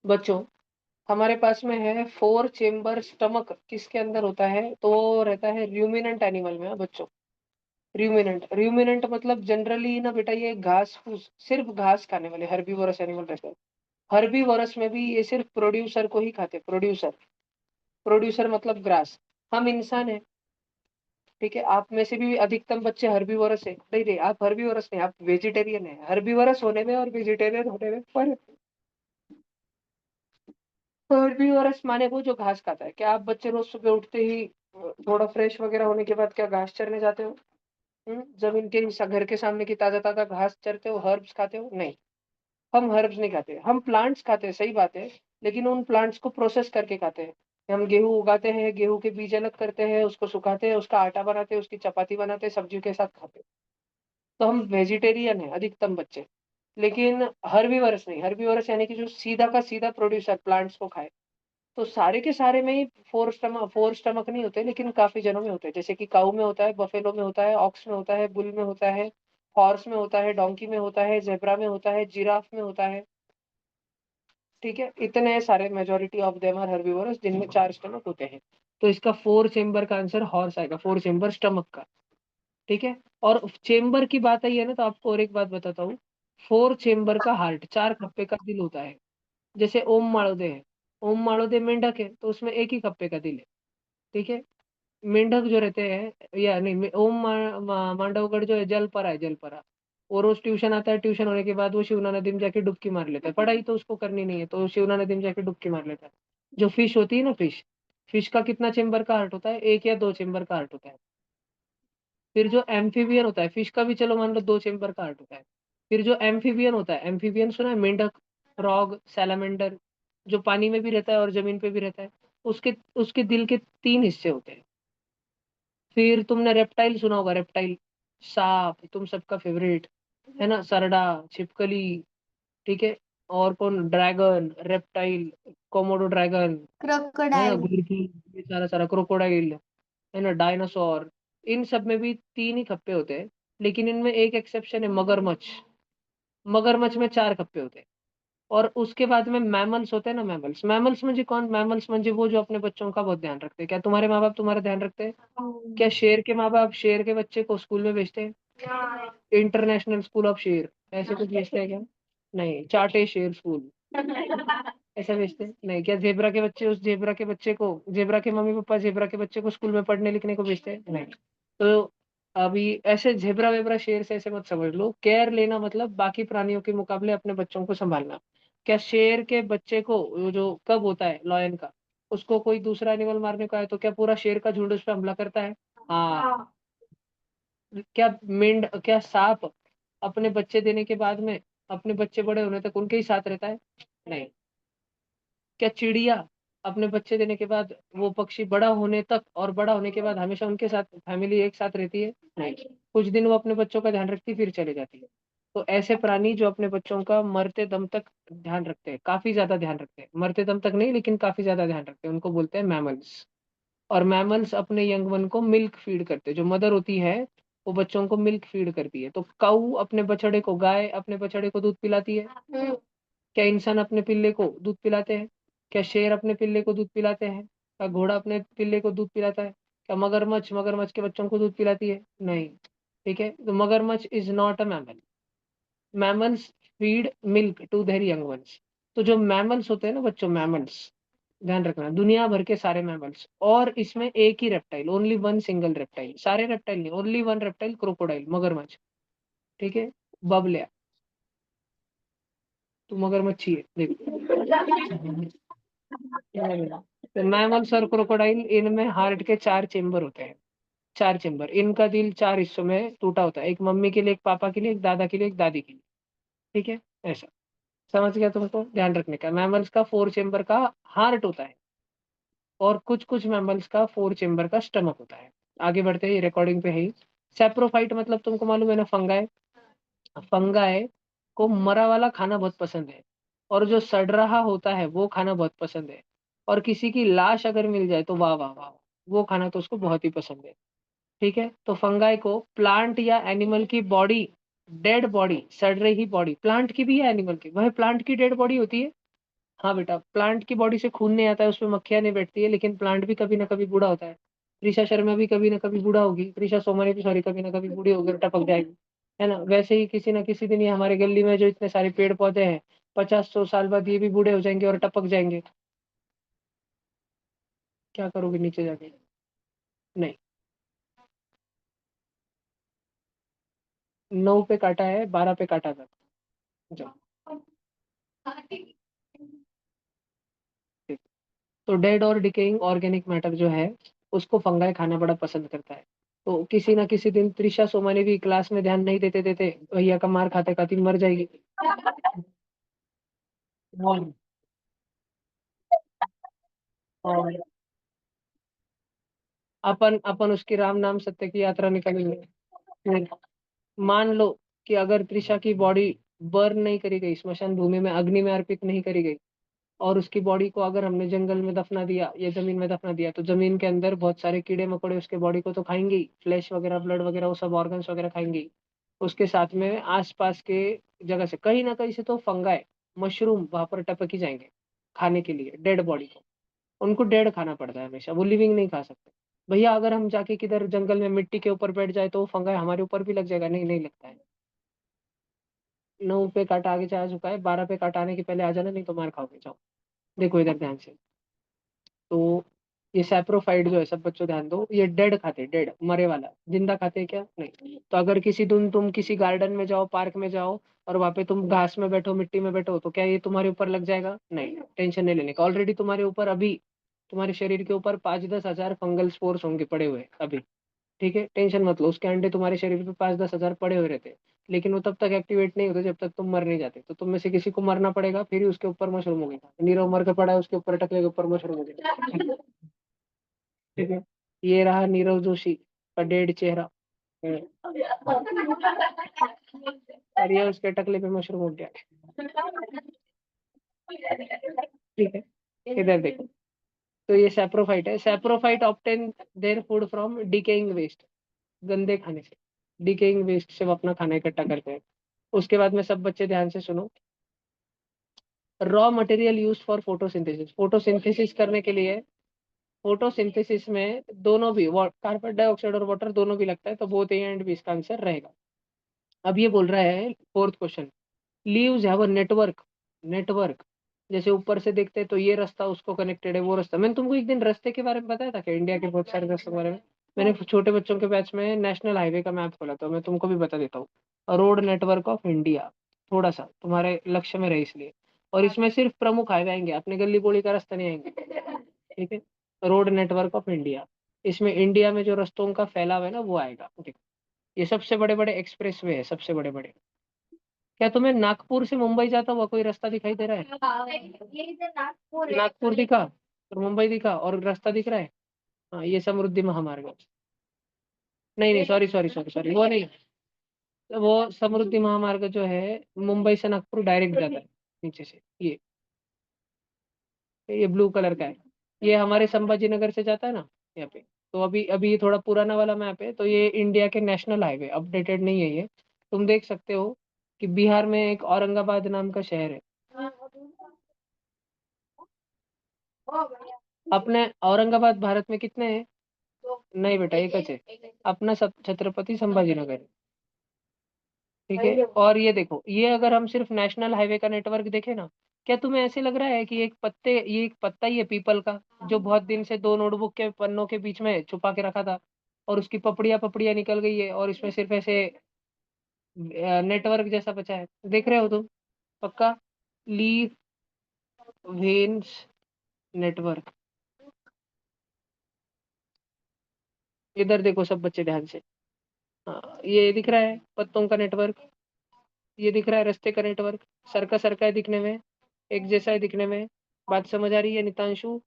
बच्चों, हमारे पास में है 4 चेंबर स्टमक किसके अंदर होता है? तो वो रहता है रूमिनेंट एनिमल में। बच्चों, रूमिनेंट रूमिनेंट मतलब जनरली ना बेटा, ये घास फूस, सिर्फ घास खाने वाले हर्बीवोरस एनिमल रहते हैं। हर्बीवोरस में भी ये सिर्फ प्रोड्यूसर को ही खाते हैं। प्रोड्यूसर, प्रोड्यूसर मतलब ग्रास। हम इंसान है, ठीक है? आप में से भी अधिकतम बच्चे हर्बीवोरस है। नहीं नहीं, आप हर्बीवोरस नहीं, आप वेजिटेरियन है। हर्बीवोरस होने में और वेजिटेरियन होने में फर्क। हर्बीवोरस माने वो जो घास खाता है। क्या आप बच्चे रोज सुबह उठते ही थोड़ा फ्रेश वगैरह होने के बाद क्या घास चरने जाते हो? जमीन के घर के सामने की ताजा ताजा घास चरते हो? हर्ब्स खाते हो? नहीं, हम हर्ब्स नहीं खाते। हम प्लांट्स खाते हैं, सही बात है, लेकिन उन प्लांट्स को प्रोसेस करके खाते हैं। हम गेहूं उगाते हैं, गेहूं के बीज अलग करते हैं, उसको सुखाते हैं, उसका आटा बनाते हैं, उसकी चपाती बनाते हैं, सब्जियों के साथ खाते हैं। तो हम वेजिटेरियन है अधिकतम बच्चे, लेकिन हर्बीवरस नहीं। हर्बीवरस यानी कि जो सीधा का सीधा प्रोड्यूसर प्लांट्स को खाए। तो सारे के सारे में ही फोर स्टमक नहीं होते, लेकिन काफी जनों में होते हैं। जैसे कि काऊ में होता है, बफेलो में होता है, ऑक्स में होता है, बुल में होता है, हॉर्स में होता है, डोंकी में होता है, जेब्रा में होता है, जिराफ में होता है। ठीक है, इतने सारे majority of them are herbivorous जिनमें 4 स्टमक होते हैं। तो इसका 4 चेम्बर का आंसर हॉर्स आएगा, 4 चेम्बर स्टमक का। ठीक है, और चेम्बर की बात आई है ना, तो आपको और एक बात बताता हूँ। 4 चेम्बर का हार्ट, 4 खप्पे का दिल होता है। जैसे ओम माड़ोदे है, ओम माड़ोदे मेंढक है, तो उसमें एक ही खप्पे का दिल है। ठीक है, मेंढक जो रहते हैं, या नहीं, मांडवगढ़ जो है, जलपरा है, जलपरा। वो रोज ट्यूशन आता है, ट्यूशन होने के बाद वो शिवना नदी में जाके डुबकी मार लेता है। पढ़ाई तो उसको करनी नहीं है, तो शिवना नदी में जाके डुबकी मार लेता है। जो फिश होती है ना, फिश, फिश का कितना चेम्बर का हार्ट होता है? 1 या 2 चेम्बर का हार्ट होता है। फिर जो एम्फीबियन होता है, फिश का भी चलो मान लो 2 चेम्बर का हार्ट होता है। फिर जो एम्फीबियन होता है, एम्फीबियन सुना है? मेंढक, फ्रॉग, सैलामेंडर, जो पानी में भी रहता है और जमीन पे भी रहता है, उसके उसके दिल के 3 हिस्से होते हैं। फिर तुमने रेप्टाइल सुना होगा, रेप्टाइल, सांप, तुम सबका फेवरेट है ना, सरडा, छिपकली। ठीक है, और कौन? ड्रैगन, रेप्टाइल, कोमोडो ड्रैगन, है ना, क्रोकोडाइल। गुरगी, ये सारा सारा, क्रोकोडाइल, है ना, डायनासोर। इन सब में भी 3 ही खप्पे होते हैं, लेकिन इनमें एक एक्सेप्शन है, मगरमच्छ। मगरमच्छ में 4 खप्पे होते हैं। और उसके बाद में मैमल्स होते हैं ना, मैमल्स। मैमल्स में जी कौन? मैमल्स में जी वो जो अपने बच्चों का बहुत ध्यान रखते हैं। क्या तुम्हारे माँ बाप तुम्हारा ध्यान रखते हैं? क्या शेर के माँ बाप शेर के बच्चे को स्कूल में भेजते हैं? इंटरनेशनल स्कूल ऑफ शेर, ऐसे कुछ भेजते हैं क्या? नहीं, चाटे शेर स्कूल, ऐसा भेजते हैं? नहीं। क्या जेबरा के बच्चे उस जेबरा के बच्चे को, जेबरा के मम्मी पापा जेबरा के बच्चे को स्कूल में पढ़ने लिखने को भेजते हैं? नहीं। तो अभी ऐसे जेबरा वेबरा शेर से ऐसे मत समझ लो। केयर लेना मतलब बाकी प्राणियों के मुकाबले अपने बच्चों को संभालना। क्या शेर के बच्चे को, वो जो कब होता है लॉयन का, उसको कोई दूसरा एनिमल मारने को आए तो क्या पूरा शेर का झुंड उस पर हमला करता है? हाँ। क्या सांप अपने बच्चे देने के बाद में, अपने बच्चे बड़े होने तक उनके ही साथ रहता है? नहीं। क्या चिड़िया अपने बच्चे देने के बाद, वो पक्षी बड़ा होने तक और बड़ा होने के बाद हमेशा उनके साथ फैमिली एक साथ रहती है? नहीं। कुछ दिन वो अपने बच्चों का ध्यान रखती, फिर चले जाती है। तो ऐसे प्राणी जो अपने बच्चों का मरते दम तक ध्यान रखते हैं, काफी ज्यादा ध्यान रखते हैं, मरते दम तक नहीं लेकिन काफी ज्यादा ध्यान रखते हैं, उनको बोलते हैं मैमल्स। और मैमल्स अपने यंग वन को मिल्क फीड करते हैं। जो मदर होती है, वो बच्चों को मिल्क फीड करती है। तो काऊ अपने बछड़े को, गाय अपने बछड़े को दूध पिलाती है। क्या इंसान अपने पिल्ले को दूध पिलाते हैं? क्या शेर अपने पिल्ले को दूध पिलाते हैं? क्या घोड़ा अपने पिल्ले को दूध पिलाता है? क्या मगरमच्छ मगरमच्छ के बच्चों को दूध पिलाती है? नहीं। ठीक है, तो मगरमच्छ is not a mammal. Mammals feed milk to their young ones. तो जो मैमल्स होते हैं ना बच्चों, मैमल्स, ध्यान रखना, दुनिया भर के सारे मैमल्स, और इसमें एक ही reptile, only one single reptile, सारे रेप्टाइल नहीं, ओनली वन रेप्टाइल, क्रोकोडाइल, मगरमच्छ। ठीक है, बबलिया, तू मगरमच्छी है देख। तो मैमल्स और क्रोकोडाइल, इनमें हार्ट के 4 चेम्बर होते हैं। 4 चेम्बर, इनका दिल 4 हिस्सों में टूटा होता है, एक मम्मी के लिए, एक पापा के लिए, एक दादा के लिए, एक दादी के लिए। ठीक है, ऐसा। समझ गया तुमको? ध्यान रखने का, मैमल्स का 4 चेम्बर का हार्ट होता है, और कुछ कुछ मैमल्स का 4 चेम्बर का स्टमक होता है। आगे बढ़ते हैं, रिकॉर्डिंग पे है ही। सेप्रोफाइट मतलब तुमको मालूम है ना, फंगाई। फंगाई को मरा वाला खाना बहुत पसंद है, और जो सड़ रहा होता है वो खाना बहुत पसंद है। और किसी की लाश अगर मिल जाए तो वाह वाह वाह, वो खाना तो उसको बहुत ही पसंद है। ठीक है, तो फंगाई को प्लांट या एनिमल की बॉडी, डेड बॉडी, सड़ रही बॉडी, प्लांट की भी है एनिमल की, वह प्लांट की डेड बॉडी होती है, हाँ बेटा, प्लांट की बॉडी से खून नहीं आता है, उसमें मक्खियाँ नहीं बैठती है, लेकिन प्लांट भी कभी ना कभी बूढ़ा होता है। त्रिशा शर्मा भी कभी ना कभी बूढ़ा होगी, त्रिशा सोमानी भी सॉरी कभी ना कभी बूढ़ी होगी और टपक जाएगी, है ना। वैसे ही किसी ना किसी दिन ये हमारे गली में जो इतने सारे पेड़ पौधे हैं, 50-100 साल बाद ये भी बूढ़े हो जाएंगे और टपक जाएंगे। क्या करोगे नीचे जाके? नहीं। 9 पे काटा है, 12 पे काटा था। जाओ। ठीक। तो डेड और डिकेइंग ऑर्गेनिक मैटर जो है, उसको फंगाई खाना बड़ा पसंद करता है। तो किसी ना किसी दिन त्रिशा सोमानी भी क्लास में ध्यान नहीं देते देते भैया का मार खाते खाती मर जाएगी। और और अपन अपन उसकी राम नाम सत्य की यात्रा निकालेंगे। फिर मान लो कि अगर त्रिशा की बॉडी बर्न नहीं करी गई, स्मशान भूमि में अग्नि में अर्पित नहीं करी गई, और उसकी बॉडी को अगर हमने जंगल में दफना दिया या जमीन में दफना दिया, तो जमीन के अंदर बहुत सारे कीड़े मकोड़े उसके बॉडी को तो खाएंगे ही, फ्लैश वगैरह ब्लड वगैरह वो सब ऑर्गन्स वगैरह खाएंगे ही। उसके साथ में आसपास के जगह से कहीं ना कहीं से तो फंगाई, मशरूम वहां पर टपक ही जाएंगे खाने के लिए डेड बॉडी को। उनको डेड खाना पड़ता है हमेशा, वो लिविंग नहीं खा सकते। भैया अगर हम जाके किधर जंगल में मिट्टी के ऊपर बैठ जाए तो वो फंगाई हमारे ऊपर भी लग जाएगा? नहीं, नहीं लगता है। 9 पे काटा आगे जा चुका है, 12 पे काटा आने के पहले आ जाना, नहीं तो मार खाओगे। जाओ। देखो इधर ध्यान से। तो ये सैप्रोफाइट जो है, सब बच्चों ध्यान दो, ये डेड खाते, डेड मरे वाला। जिंदा खाते हैं क्या? नहीं। तो अगर किसी दिन तुम किसी गार्डन में जाओ, पार्क में जाओ, और वहां पे तुम घास में बैठो, मिट्टी में बैठो, तो क्या ये तुम्हारे ऊपर लग जाएगा? नहीं, टेंशन नहीं लेने का। ऑलरेडी तुम्हारे ऊपर अभी, तुम्हारे शरीर के ऊपर 5-10 हजार फंगल स्पोर्स होंगे पड़े हुए अभी। ठीक है, टेंशन मत लो, उसके अंडे तुम्हारे शरीर पे 5-10 हजार पड़े हुए रहते हैं। लेकिन वो तब तक एक्टिवेट नहीं होते जब तक तुम मर नहीं जाते। तो तुम में से किसी को मरना पड़ेगा, फिर ही उसके ऊपर मशरूम होगा। नीरव मर के पड़ा है, उसके ऊपर टकले के ऊपर मशरूम होगा। ठीक है। ये रहा नीरव जोशी का डेड चेहरा। और ये उसके टकले पे मशरूम हो गया। ठीक है। इधर देखो। तो ये सैप्रोफाइट है। Saprophyte obtain their food from decaying waste, गंदे खाने से। डिकेइंग वेस्ट से वो अपना खाना इकट्ठा करते हैं। उसके बाद में सब बच्चे ध्यान से सुनो। Raw material use for photosynthesis, photosynthesis करने के लिए, फोटोसिंथेसिस में दोनों भी, कार्बन डाइऑक्साइड और वाटर दोनों भी लगता है, तो बोथ ए एंड बी इसका आंसर रहेगा। अब ये बोल रहा है fourth question, leaves have a network. Network, जैसे ऊपर से देखते हैं तो ये रास्ता उसको कनेक्टेड है, वो रास्ता। मैंने तुमको एक दिन रास्ते के बारे में बताया था कि इंडिया के बहुत सारे रास्तों के बारे में। मैंने छोटे बच्चों के बैच में नेशनल हाईवे का मैप खोला, तो मैं तुमको भी बता देता हूँ। रोड नेटवर्क ऑफ इंडिया, थोड़ा सा तुम्हारे लक्ष्य में रहे इसलिए। और इसमें सिर्फ प्रमुख हाईवे आएंगे, अपने गली बोली का रास्ता नहीं आएंगे। ठीक है। रोड नेटवर्क ऑफ इंडिया, इसमें इंडिया में जो रास्तों का फैलाव है ना, वो आएगा। देखो, ये सबसे बड़े बड़े एक्सप्रेस वे है, सबसे बड़े बड़े। क्या तुम्हें नागपुर से मुंबई जाता हुआ कोई रास्ता दिखाई दे रहा है? नागपुर दिखा और मुंबई दिखा और रास्ता दिख रहा है। हाँ, ये समृद्धि महामार्ग है। नहीं नहीं, सॉरी सॉरी सॉरी सॉरी, वो नहीं। वो समृद्धि महामार्ग जो है, मुंबई से नागपुर डायरेक्ट जाता है नीचे से। ये ब्लू कलर का है। ये हमारे संभाजी नगर से जाता है ना, यहाँ पे। तो अभी अभी ये थोड़ा पुराना वाला मैप है, तो ये इंडिया के नेशनल हाईवे, अपडेटेड नहीं है ये। तुम देख सकते हो कि बिहार में एक औरंगाबाद नाम का शहर है। अपने औरंगाबाद भारत में कितने हैं? नहीं बेटा, एक है। अपना सब छत्रपति संभाजी नगर है। ठीक है। और ये देखो, ये अगर हम सिर्फ नेशनल हाईवे का नेटवर्क देखें ना, क्या तुम्हें ऐसे लग रहा है कि ये एक पत्ता ही है पीपल का, जो बहुत दिन से दो नोटबुक के पन्नों के बीच में छुपा के रखा था, और उसकी पपड़ियां पपड़ियां निकल गई है, और इसमें सिर्फ ऐसे नेटवर्क जैसा बचा है? देख रहे हो तुम? पक्का। Leaf veins network. इधर देखो सब बच्चे ध्यान से। हाँ, ये दिख रहा है पत्तों का नेटवर्क, ये दिख रहा है रास्ते का नेटवर्क। सरका सरका है दिखने में, एक जैसा है दिखने में। बात समझ आ रही है नितांशु?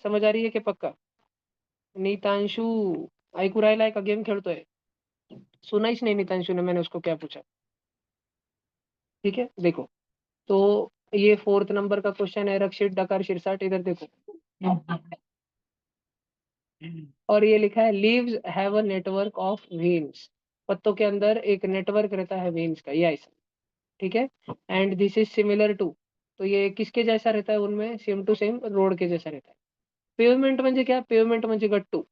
समझ आ रही है कि पक्का? नितांशु, ऐकू राहिलाय का? गेम खेळतोय? सुनाईच नहीं नितांशु ने मैंने उसको क्या पूछा। ठीक है, देखो। तो ये फोर्थ नंबर का क्वेश्चन है, रक्षित डकार शिरसाट, इधर देखो। और ये लिखा है, leaves have a network of veins. पत्तों के अंदर एक नेटवर्क रहता है वेन्स का, ये ऐसा। ठीक है। And this is similar to, तो ये किसके जैसा रहता है उनमें, सेम टू सेम रोड के जैसा रहता है. पेवमेंट म्हणजे क्या, पेवमेंट म्हणजे गट्टू.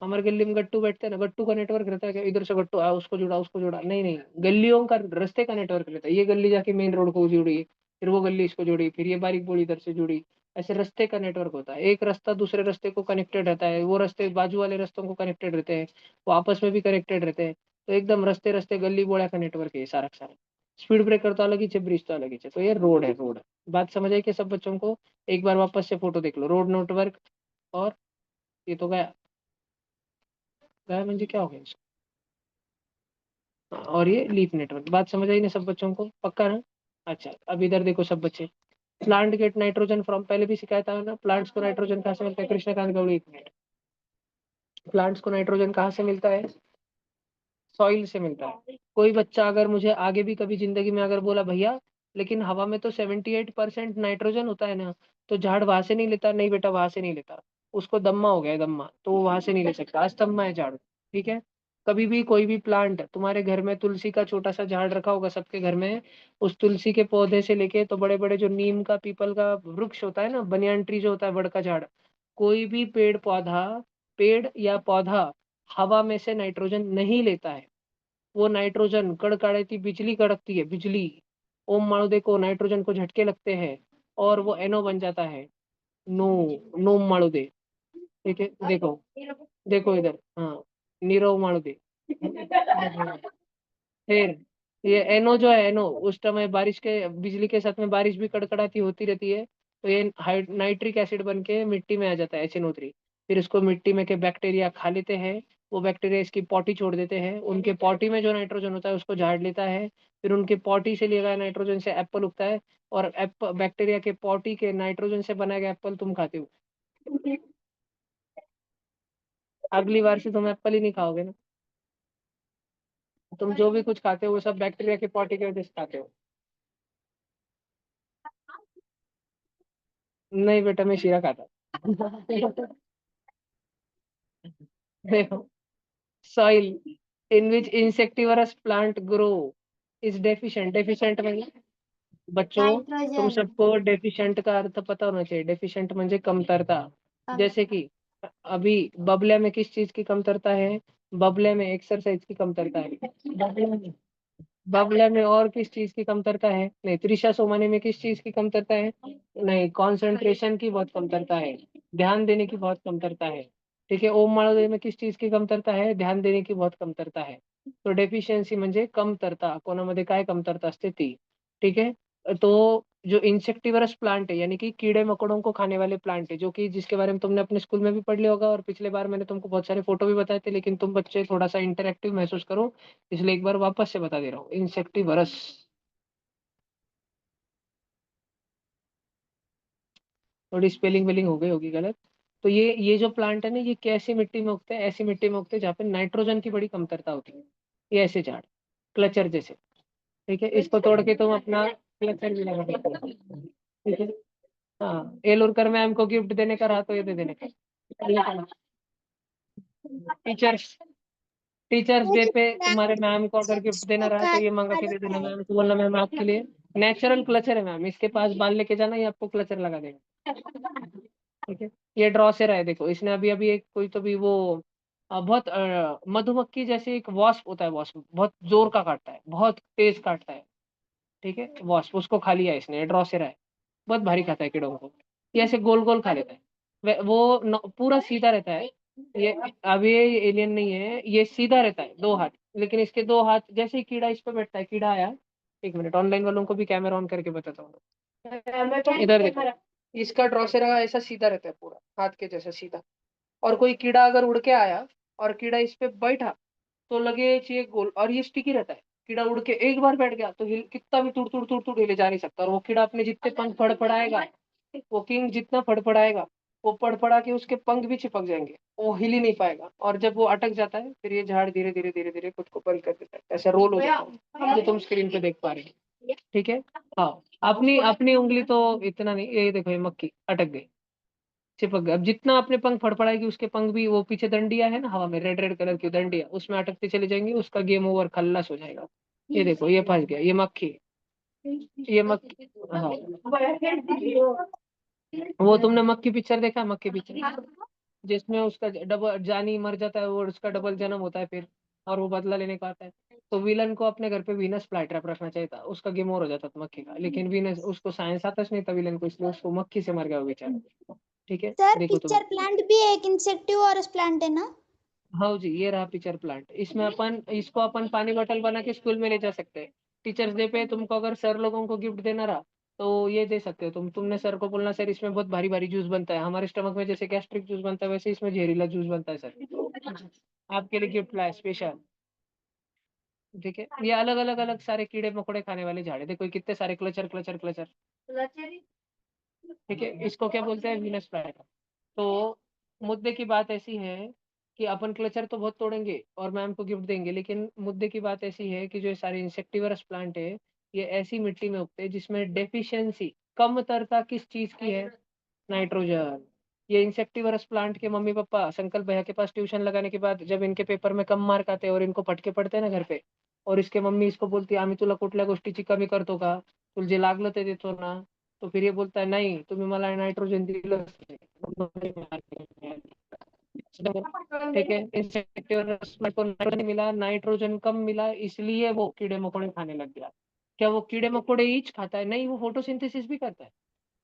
हमारे गली में गट्टू बैठते हैं ना, गट्टू का नेटवर्क रहता है क्या, इधर से गट्टू आया उसको जुड़ा, नहीं नहीं, गलियों का रास्ते का नेटवर्क रहता है. ये गली जाके मेन रोड को जुड़ी, फिर वो गली इसको जुड़ी, फिर ये बारीक बोड़ी इधर से जुड़ी. ऐसे रास्ते का नेटवर्क होता है. एक रास्ता दूसरे रास्ते को कनेक्टेड रहता है, वो रास्ते बाजू वाले रास्तों को कनेक्टेड रहते हैं, वो आपस में भी कनेक्टेड रहते हैं. तो एकदम रास्ते रास्ते गली बोड़ा का नेटवर्क है ये सारा का सारा. स्पीड ब्रेकर तो अलग ही है, ब्रिज तो अलग ही है. तो ये रोड है, रोड. बात समझ आई कि सब बच्चों को. एक बार वापस से फोटो देख लो, रोड नेटवर्क. और ये तो गया. गया म्हणजे क्या हो गया इसको. और ये लीफ नेटवर्क. बात समझ आई ना सब बच्चों को, पक्का ना. अच्छा, अब इधर देखो सब बच्चे. प्लांट गेट नाइट्रोजन फ्रॉम, पहले भी सिखाया था ना. प्लांट्स को नाइट्रोजन कहाँ से मिलता है, कृष्णकांत गौड़ी, 1 मिनट. प्लांट्स को नाइट्रोजन कहाँ से मिलता है, सॉइल से मिलता है. कोई बच्चा अगर मुझे आगे भी कभी जिंदगी में अगर बोला भैया लेकिन हवा में तो 78% नाइट्रोजन होता है ना, तो झाड़ वहां से नहीं लेता, नहीं बेटा वहां से नहीं लेता. उसको दम्मा हो गया है, दम्मा, तो वो वहां से नहीं ले सकता, अस्थमा है झाड़. ठीक है. कभी भी कोई भी प्लांट तुम्हारे घर में, तुलसी का छोटा सा झाड़ रखा होगा सबके घर में, उस तुलसी के पौधे से लेके तो बड़े बड़े जो नीम का, पीपल का वृक्ष होता है ना, बनियान ट्री जो होता है, बड़ का झाड़, कोई भी पेड़ पौधा, पेड़ या पौधा हवा में से नाइट्रोजन नहीं लेता है. वो नाइट्रोजन कड़कड़ाती बिजली कड़कती है, बिजली. ओम माड़ुदे को नाइट्रोजन को झटके लगते हैं और वो एनो बन जाता है. नो, नोम माड़ुदे. ठीक है, देखो, देखो इधर, हाँ, नीरव माड़ुदे. फिर ये एनो जो है, एनो उस समय बारिश के, बिजली के साथ में बारिश भी कड़कड़ाती होती रहती है, तो ये नाइट्रिक एसिड बन के मिट्टी में आ जाता है, HNO3. फिर इसको मिट्टी में के बैक्टीरिया खा लेते हैं. वो बैक्टीरिया इसकी पॉटी छोड़ देते हैं, उनके पॉटी में जो नाइट्रोजन होता है उसको झाड़ लेता है. फिर उनके पॉटी से लिया गया नाइट्रोजन से एप्पल उगता है. और एप्पल, बैक्टीरिया के पॉटी के नाइट्रोजन से बनाया गया एप्पल तुम खाते हो. अगली बार से तुम एप्पल ही नहीं खाओगे ना. तुम जो भी कुछ खाते हो वो सब बैक्टीरिया के पॉटी की वजह से खाते हो. नहीं बेटा, मैं शीरा खाता हूँ. देखो, soil in which insectivorous plant grow is deficient. Deficient मतलब, बच्चों तुम नाइट्रोजन. सबको डेफिशिएंट का अर्थ पता होना चाहिए. डेफिशिएंट म्हणजे कमतरता. जैसे कि अभी बबले में किस चीज की कमतरता है, बबले में एक्सरसाइज की कमतरता है. बबले में, बबले में और किस चीज की कमतरता है, नहीं, त्रिशा सोमानी में किस चीज की कमतरता है, नहीं, कंसंट्रेशन की बहुत कमतरता है, ध्यान देने की बहुत कमतरता है. ठीक है. ओम माळोदय में किस चीज की कमतरता है, ध्यान देने की बहुत कमतरता है. तो डेफिशियन्सी म्हणजे कमतरता, कोणामध्ये काय कमतरता असते ती. ठीक है. तो जो इंसेक्टिवरस प्लांट है, यानी कि कीड़े मकोड़ों को खाने वाले प्लांट है, जो कि जिसके बारे में तुमने अपने स्कूल में भी पढ़ लिया होगा, और पिछले बार मैंने तुमको बहुत सारे फोटो भी बताए थे, लेकिन तुम बच्चे थोड़ा सा इंटरेक्टिव महसूस करो, इसलिए एक बार वापस से बता दे रहा हूँ. इंसेक्टिवरस. थोड़ी स्पेलिंग वेलिंग हो गई होगी गलत. तो ये जो प्लांट है ना, ये कैसी मिट्टी में उगते हैं, ऐसी मिट्टी में उगते हैं जहाँ पे नाइट्रोजन की बड़ी कमतरता होती है. ये ऐसे झाड़, क्लचर जैसे. ठीक है. इसको तोड़ के तुम अपना क्लचर भी लगा सकते हो. ठीक है. हाँ, एलुरकर मैम को गिफ्ट देने का रहा तो ये दे देने का. टीचर्स, टीचर्स डे पे तुम्हारे मैम को अगर गिफ्ट देना रहा तो ये मांगा के दे देना मैम को, बोलना मैम आपके लिए नेचुरल क्लचर है मैम, इसके पास बाल लेके जाना, ये आपको क्लचर लगा देगा. ठीक है. ये ड्रॉसर है, देखो इसने अभी अभी एक कोई तो भी वो बहुत मधुमक्खी जैसे एक वॉस्प होता है, वॉस्प बहुत जोर का काटता है, बहुत तेज काटता है. ठीक है. वॉस्प, उसको खा लिया इसने, ड्रॉसर है. बहुत भारी खाता है कीड़ों को. ये ऐसे गोल गोल खा लेता है. वो पूरा सीधा रहता है. ये, अब ये एलियन नहीं है, ये सीधा रहता है, 2 हाथ. लेकिन इसके 2 हाथ, जैसे ही कीड़ा इस पे बैठता है, कीड़ा आया, 1 मिनट, ऑनलाइन वालों को भी कैमरा ऑन करके बताता हूँ. इधर देखो, इसका ड्रॉसेरा ऐसा सीधा रहता है, पूरा हाथ के जैसा सीधा. और कोई कीड़ा अगर उड़ के आया और कीड़ा इस पे बैठा, तो लगे चाहिए गोल, और ये स्टिकी रहता है. कीड़ा उड़ के एक बार बैठ गया तो हिल, कितना भी तुड़ तुड़ तुड़ तुड़ हिले जा नहीं सकता. और वो कीड़ा अपने जितने पंख फड़फड़ाएगा, वो किंग जितना फड़फड़ाएगा, वो फड़फड़ा के उसके पंख भी चिपक जाएंगे, वो हिल ही नहीं पाएगा. और जब वो अटक जाता है, फिर ये झाड़ धीरे धीरे धीरे धीरे खुद को बंद कर देता है, ऐसा रोल हो जाता है, जो तुम स्क्रीन पे देख पा रहे हो. ठीक है. हाँ, अपनी अपनी उंगली तो इतना नहीं, ये देखो, ये मक्खी अटक गई, चिपक गया. अब जितना अपने पंख फड़फड़ाएगी, उसके पंख भी, वो पीछे डंडिया है ना हवा में, रेड रेड कलर की डंडिया, उसमें अटकते चले जाएंगे, उसका गेम ओवर, खल्लास हो जाएगा. ये देखो, ये फंस गया, ये मक्खी. ये मक्खी, हाँ, वो तुमने मक्खी पिक्चर देखा, मक्खी पिक्चर जिसमें उसका डबल जानी मर जाता है और उसका डबल जन्म होता है फिर, और वो बदला लेने को आता है। तो विलन को अपने घर पे वीनस फ्लाईट्रैप रखना चाहिए था, उसका गेम ओवर हो जाता था मक्खी का, लेकिन वीनस उसको साइंस आता नहीं था विलन को, इसलिए उसको मक्खी से मर गया वो बेचारा। ठीक है, सर देखो तुम। पिक्चर प्लांट भी एक इंसेक्टिवोरस प्लांट है ना? हाँ जी, ये रहा पिक्चर प्लांट। इसमें अपन इसको अपन पानी बोतल बना के स्कूल में ले जा सकते हैं। टीचर्स डे पे तुमको अगर सर लोगों को गिफ्ट देना रहा तो ये दे सकते हो तुमने सर को बोलना, सर इसमें बहुत भारी भारी जूस बनता है, हमारे स्टमक में जैसे गैस्ट्रिक जूस बनता है वैसे इसमें जहरीला जूस बनता है सर, आपके लिए गिफ्ट लाए स्पेशल। ठीक है, ये अलग अलग अलग सारे कीड़े मकोड़े खाने वाले झाड़ है, देखो ये कितने सारे क्लचर क्लचर क्लचर। ठीक है, इसको क्या बोलते हैं, वीनस फ्लाई। तो मुद्दे की बात ऐसी है कि अपन क्लचर तो बहुत तोड़ेंगे और मैम को गिफ्ट देंगे, लेकिन मुद्दे की बात ऐसी है कि जो ये सारे इंसेक्टिवरस प्लांट है ये ऐसी मिट्टी में उगते हैं जिसमें डेफिशिएंसी कमतरता किस चीज की है, नाइट्रोजन। ये इंसेक्टिवरस प्लांट के मम्मी पापा संकल्प भैया के पास ट्यूशन लगाने के बाद जब इनके पेपर में कम मार्क आते हैं और इनको फटके पड़ते हैं ना घर पे, और इसके मम्मी इसको बोलती है आम्ही तुला कुठल्या गोष्टीची कमी करतो का, तुझे लागलं ते देतो ना, तो फिर ये बोलता है नहीं तुम्ही मला नाइट्रोजन दिलंच नाही। ठीक है, इंसेक्टिवरस में को नाइट्रोजन मिला, नाइट्रोजन कम मिला, इसलिए वो कीड़े मकोड़े खाने लग गया। क्या वो कीड़े मकोड़े ईच खाता है? नहीं, वो फोटोसिंथेसिस भी करता है,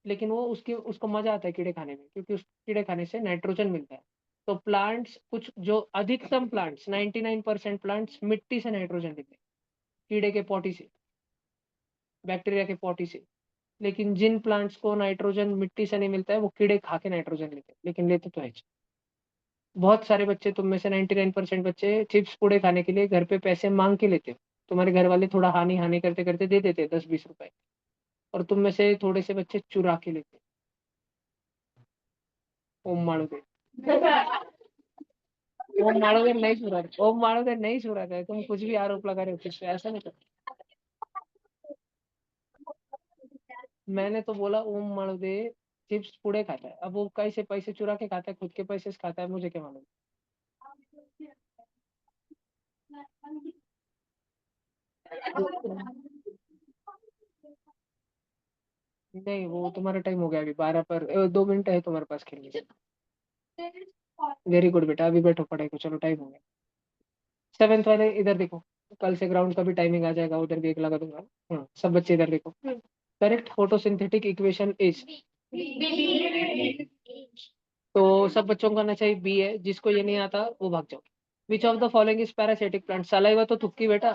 लेकिन वो उसको मजा आता है कीड़े खाने में, क्योंकि उस कीड़े खाने से नाइट्रोजन मिलता है। तो प्लांट्स कुछ जो अधिकतम प्लांट्स 99% प्लांट्स मिट्टी से नाइट्रोजन लेते हैं, कीड़े के पोटी से, बैक्टीरिया के पोटी से। लेकिन जिन प्लांट्स को नाइट्रोजन मिट्टी से नहीं मिलता है वो कीड़े खा के नाइट्रोजन लेते हैं, लेकिन लेते तो है। बहुत सारे बच्चे, तुम में से 99% बच्चे चिप्स पूड़े खाने के लिए घर पे पैसे मांग के लेते हो, तुम्हारे घर वाले थोड़ा हानि हानि करते करते दे देते 10-20 रुपए, और तुम में से थोड़े से बच्चे चुरा के लेते। ओम माड़ो, ओम माड़ोगे नहीं सुना, ओम माड़ोगे नहीं सुना है, तुम कुछ भी आरोप लगा रहे हो किस पे, ऐसा नहीं कर। मैंने तो बोला ओम माड़ोगे चिप्स पूड़े खाता है, अब वो कैसे पैसे चुरा के खाता है, खुद के पैसे से खाता है, मुझे क्या मालूम। नहीं, वो तुम्हारा टाइम हो गया अभी 12 पर 2 मिनट है तुम्हारे पास खेलने के। वेरी गुड बेटा, अभी बैठो पढ़ाई को, चलो टाइम हो गया। सेवेंथ वाले इधर देखो, कल से ग्राउंड का भी टाइमिंग आ जाएगा, उधर भी एक लगा दूंगा। सब बच्चे इधर देखो। करेक्ट फोटोसिंथेटिक इक्वेशन इज, तो सब बच्चों को आना चाहिए बी है, जिसको ये नहीं आता वो भाग जाओ। Which of the following is parasitic plant, saliva तो थुक्की बेटा,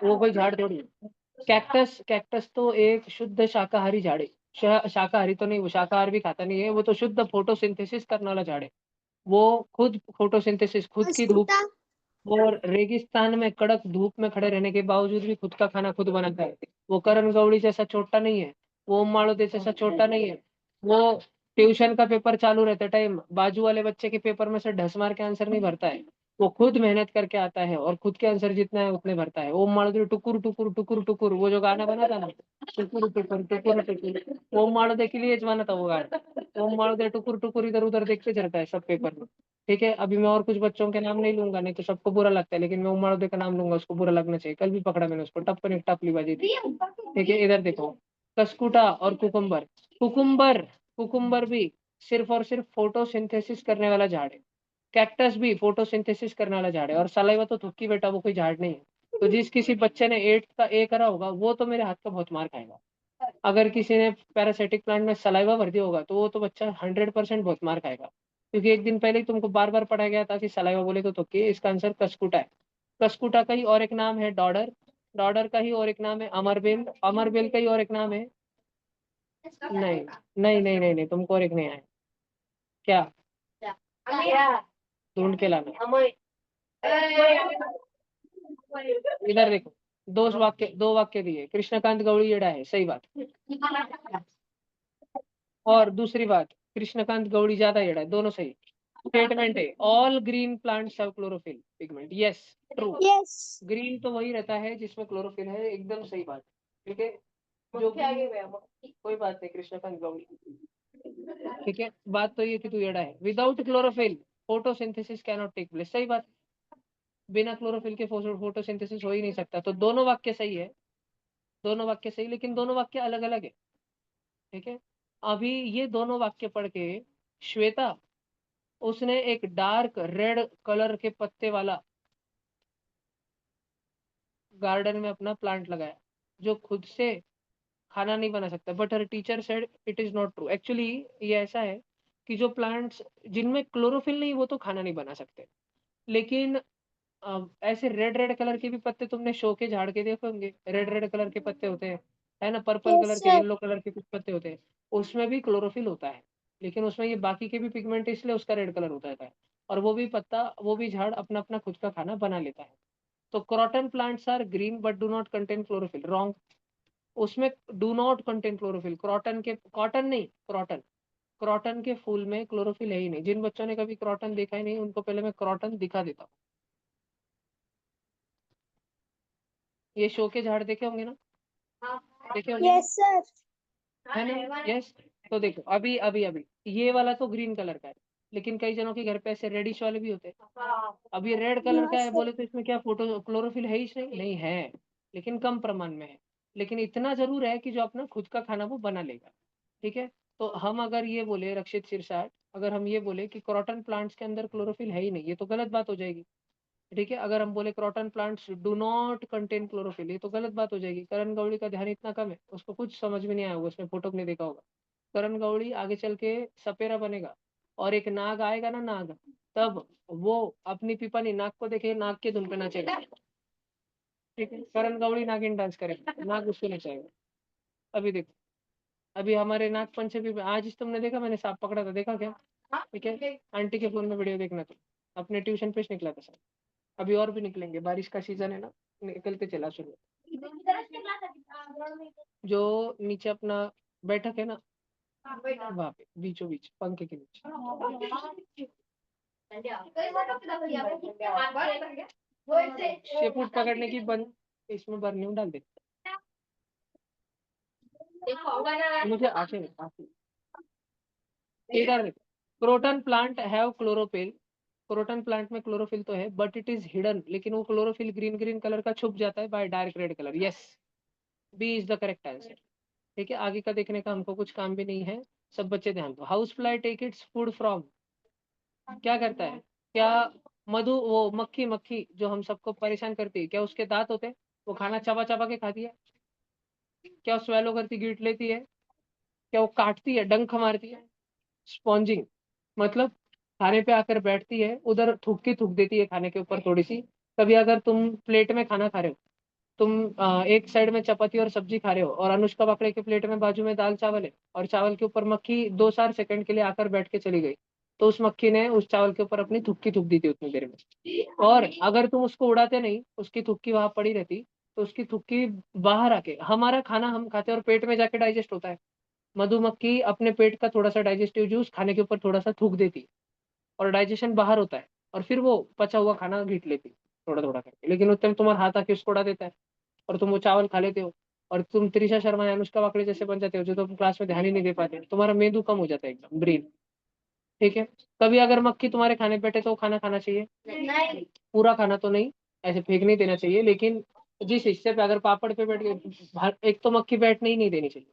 वो कोई झाड़ थोड़ी है। कैक्टस, कैक्टस तो एक शुद्ध शाकाहारी झाड़ है। शाकाहारी तो नहीं, वो शाकाहार भी खाता नहीं है, वो तो शुद्ध फोटोसिंथेसिस करने वाला झाड़ है। वो खुद फोटोसिंथेसिस, खुद की धूप, मस्कुटा। और रेगिस्तान में कड़क धूप में खड़े रहने के बावजूद भी खुद का खाना खुद बनाता है। वो करण गौड़ी जैसा छोटा नहीं है, वो ओम माड़ो जैसा छोटा नहीं है। वो ट्यूशन का पेपर चालू रहते टाइम बाजू वाले बच्चे के पेपर में से ढस मार के आंसर नहीं भरता है, वो खुद मेहनत करके आता है और खुद के आंसर जितना है उतने भरता है। ओम माड़ो टुकुर टुकुर टुकुर टुकुर, वो जो गाना बना था ना, टुकुर टुकुर टुकुर टुकुर, ओम माड़ो के लिए बना था वो गाना। ओम माड़ो टुकुर टुकुर इधर उधर देखते चलता है सब पेपर में। ठीक है, अभी मैं और कुछ बच्चों के नाम नहीं लूंगा, नहीं तो सबको बुरा लगता है, लेकिन मैं उमाड़े का नाम लूंगा, उसको बुरा लगना चाहिए। कल भी पकड़ा मैंने उसको, टप्पन एक टपली बाजी थी। ठीक है, इधर देखो, कस्कुटा और कुकुम्बर। कुकुम्बर, कुकुम्बर भी सिर्फ और सिर्फ फोटोसिंथेसिस करने वाला झाड़ है। कैक्टस भी फोटोसिंथेसिस करने वाला झाड़ है, और सलाइवा तो थुक्की बेटा, वो कोई झाड़ नहीं है। तो जिस किसी बच्चे ने 8th का ए करा होगा वो तो मेरे हाथ का बहुत मार खाएगा। अगर किसी ने पैरासिटिक प्लांट में सलाइवा भर दिया होगा तो वो तो बच्चा 100% बहुत मार खाएगा, क्योंकि एक दिन पहले ही तुमको बार बार पढ़ाया गया था कि सलाइवा बोले तो क्या, इसका आंसर कस्कुटा है। कस्कुटा का ही और एक नाम है डॉडर, डॉडर का ही और एक नाम है अमरबेल, अमरबेल का ही और एक नाम है। नहीं नहीं नहीं नहीं नहीं, तुमको और एक नहीं आया क्या, ढूंढ के लाना। इधर देखो, दो वाक्य दिए, कृष्णकांत गौड़ी येड़ा है, सही बात। और दूसरी बात, कृष्णकांत गौड़ी ज्यादा येड़ा है, दोनों सही। स्टेटमेंट है all green plants have chlorophyll pigment, yes true. Yes. Green तो वही रहता है जिसमें क्लोरोफिल है, एकदम सही बात। ठीक है, जो कोई बात नहीं, कृष्णकांत गौड़ी। ठीक है, बात तो ये कि तू येड़ा है। Without chlorophyll photosynthesis cannot take place, सही बात। बिना क्लोरोफिल के फोटोसिंथेसिस हो ही नहीं सकता, तो दोनों वाक्य सही है। दोनों वाक्य सही, लेकिन दोनों वाक्य अलग अलग है। ठीक है, अभी ये दोनों वाक्य पढ़ के श्वेता, उसने एक डार्क रेड कलर के पत्ते वाला गार्डन में अपना प्लांट लगाया, जो खुद से खाना नहीं बना सकता, but her teacher said it is not true. Actually ये ऐसा है कि जो प्लांट्स जिनमें क्लोरोफिल नहीं, वो तो खाना नहीं बना सकते। लेकिन ऐसे रेड रेड कलर के भी पत्ते तुमने शो के झाड़ के देखे होंगे, रेड रेड कलर के पत्ते होते हैं, है ना, पर्पल यस कलर के, सर। येलो कलर के कुछ पत्ते होते हैं, उसमें भी क्लोरोफिल होता है। लेकिन उसमें ये बाकी के भी पिगमेंट, इसलिए उसका रेड कलर होता है। और वो भी पत्ता, वो भी झाड़ अपना अपना खुद का खाना बना लेता है। तो croton plants are green but do not contain chlorophyll, wrong. उसमें do not contain chlorophyll, croton के, कॉटन नहीं, क्रॉटन, क्रॉटन के फूल में क्लोरोफिल है ही नहीं। जिन बच्चों ने कभी क्रॉटन देखा ही नहीं, उनको पहले मैं क्रॉटन दिखा देता हूँ। ये शो के झाड़ देखे होंगे ना, देखे होंगे ना, यस सर। है ना, यस। तो देखो, अभी अभी अभी ये वाला तो ग्रीन कलर का है, लेकिन कई जनों के घर पे ऐसे रेडिश वाले भी होते हैं। अब ये रेड कलर हाँ का है, सर। बोले तो इसमें क्या फोटो क्लोरोफिल है ही नहीं? नहीं है, लेकिन कम प्रमाण में है। लेकिन इतना जरूर है कि जो अपना खुद का खाना वो बना लेगा। ठीक है, तो हम अगर ये बोले, रक्षित सिरसाट, अगर हम ये बोले कि क्रॉटन प्लांट्स के अंदर क्लोरोफिल है ही नहीं, ये तो गलत बात हो जाएगी। ठीक है, अगर हम बोले croton plants do not contain chlorophyll, ये तो गलत बात हो जाएगी। करण गौड़ी का ध्यान इतना कम है, उसको कुछ समझ में नहीं आया होगा, उसने फोटो भी नहीं देखा होगा। करण गौड़ी आगे चल के सपेरा बनेगा, और एक नाग आएगा ना, नाग, तब वो अपनी पिपानी नाग को देखे, नाग के धुन पे नाचेगा। ठीक है, करण गौड़ी नागिन डांस करेगा, नाग उसको नचाएगा। अभी देखो, अभी हमारे नाग पंचमी में आज तुमने देखा, मैंने सांप पकड़ा था, देखा क्या? ठीक है, आंटी के फोन में वीडियो देखना तुम, अपने ट्यूशन पे से निकला था सर। अभी और भी निकलेंगे, बारिश का सीजन है ना, निकलते चला शुरू। जो नीचे अपना बैठक है ना, वहां पे बीचों बीच पंखे के नीचे शेपूट पकड़ने की बंद, इसमें बर्नियों डाल दे। मुझे आके आके इधर देखो, croton plant have chlorophyll, croton plant में क्लोरोफिल तो है, बट इट इज हिडन, लेकिन वो क्लोरोफिल ग्रीन ग्रीन कलर का छुप जाता है by dark red colour. Yes, B is the correct answer. ठीक है, आगे का देखने का हमको कुछ काम भी नहीं है। सब बच्चे ध्यान दो। House fly take its food from, क्या करता है? क्या मधु, वो मक्खी, मक्खी जो हम सबको परेशान करती है, क्या उसके दांत होते हैं? वो खाना चबा चबा के खाती है? क्या स्वेलो करती, गीट लेती है? क्या वो काटती है, डंक मारती है? स्पॉन्जिंग, मतलब खाने पे आकर बैठती है, उधर थूक देती है खाने के ऊपर थोड़ी सी। कभी अगर तुम प्लेट में खाना खा रहे हो, तुम एक साइड में चपाती और सब्जी खा रहे हो, और अनुष्का बाकड़े के प्लेट में बाजू में दाल चावल है, और चावल के ऊपर मक्खी 2-4 सेकंड के लिए आकर बैठ के चली गई, तो उस मक्खी ने उस चावल के ऊपर अपनी थुक्की थूक दी थी उतनी देर में। और अगर तुम उसको उड़ाते नहीं, उसकी थुक्की वहां पड़ी रहती, तो उसकी थुक्की बाहर आके हमारा खाना हम खाते हैं और पेट में जाके डाइजेस्ट होता है। मधुमक्खी अपने पेट का थोड़ा सा डाइजेस्टिव जूस खाने के ऊपर थोड़ा सा थूक देती, और डाइजेशन बाहर होता है, और फिर वो पचा हुआ खाना घीट लेती थोड़ा थोड़ा करके, लेकिन उस टाइम तुम्हारा हाथ आके उसको उड़ा देता है, और तुम वो चावल खा लेते हो। और तुम त्रिशा शर्मा या अनुष्का वाकड़े जैसे बन जाते हो, जो तुम क्लास में ध्यान ही नहीं दे पाते, तुम्हारा मेंदू कम हो जाता है, एकदम ब्रेन। ठीक है, कभी अगर मक्खी तुम्हारे खाने पे बैठे तो खाना खाना चाहिए? नहीं, पूरा खाना तो नहीं, ऐसे फेंक नहीं देना चाहिए, लेकिन जिस हिस्से पे अगर पापड़ पे बैठ गए, एक तो मक्खी बैठने ही नहीं देनी चाहिए,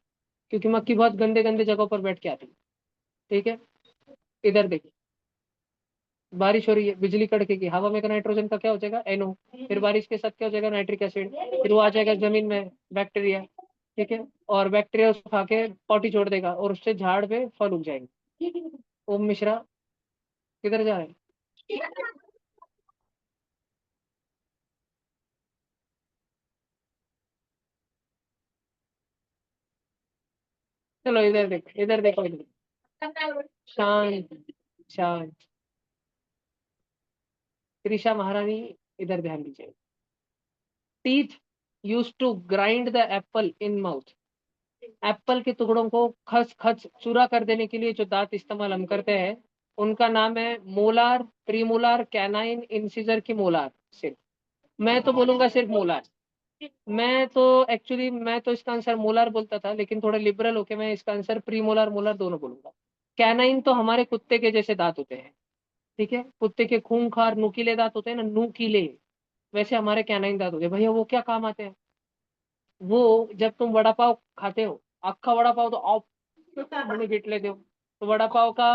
क्योंकि मक्खी बहुत गंदे गंदे जगहों पर बैठ के आती है। ठीक है, इधर देखिए, बारिश हो रही है, बिजली कड़केगी, हवा में का नाइट्रोजन का क्या हो जाएगा, NO, फिर बारिश के साथ क्या हो जाएगा, नाइट्रिक एसिड, फिर वो आ जाएगा जमीन में, बैक्टीरिया। ठीक है, और बैक्टीरिया उसको खा के पॉटी छोड़ देगा, और उससे झाड़ पे फल उग जाएंगे। ओम मिश्रा किधर जा रहे हैं? चलो इधर देखो, इधर देखो, इधर शांत, शांत, त्रिशा महारानी, इधर ध्यान दीजिए। Teeth use to grind the apple in mouth, apple के टुकड़ों को खस खस चूरा कर देने के लिए जो दांत इस्तेमाल हम करते हैं, उनका नाम है मोलार, प्रीमोलार, कैनाइन, इंसिजर की मोलार। सिर्फ, मैं तो बोलूंगा सिर्फ मोलार। मैं तो एक्चुअली, मैं तो इसका आंसर मोलार बोलता था, लेकिन थोड़ा लिबरल होके मैं इसका आंसर प्रीमोलार, मोलार दोनों बोलूंगा। कैनाइन तो हमारे कुत्ते के जैसे दांत होते हैं। ठीक है, कुत्ते के खूंखार नुकीले दांत होते हैं ना, नुकीले, वैसे हमारे कैनाइन दांत होते हैं। भैया वो क्या काम आते हैं? वो जब तुम वड़ा पाव खाते हो, अख्खा वड़ा पाव तो ऑफ मुंह गिट लेते हो, तो वड़ा पाव का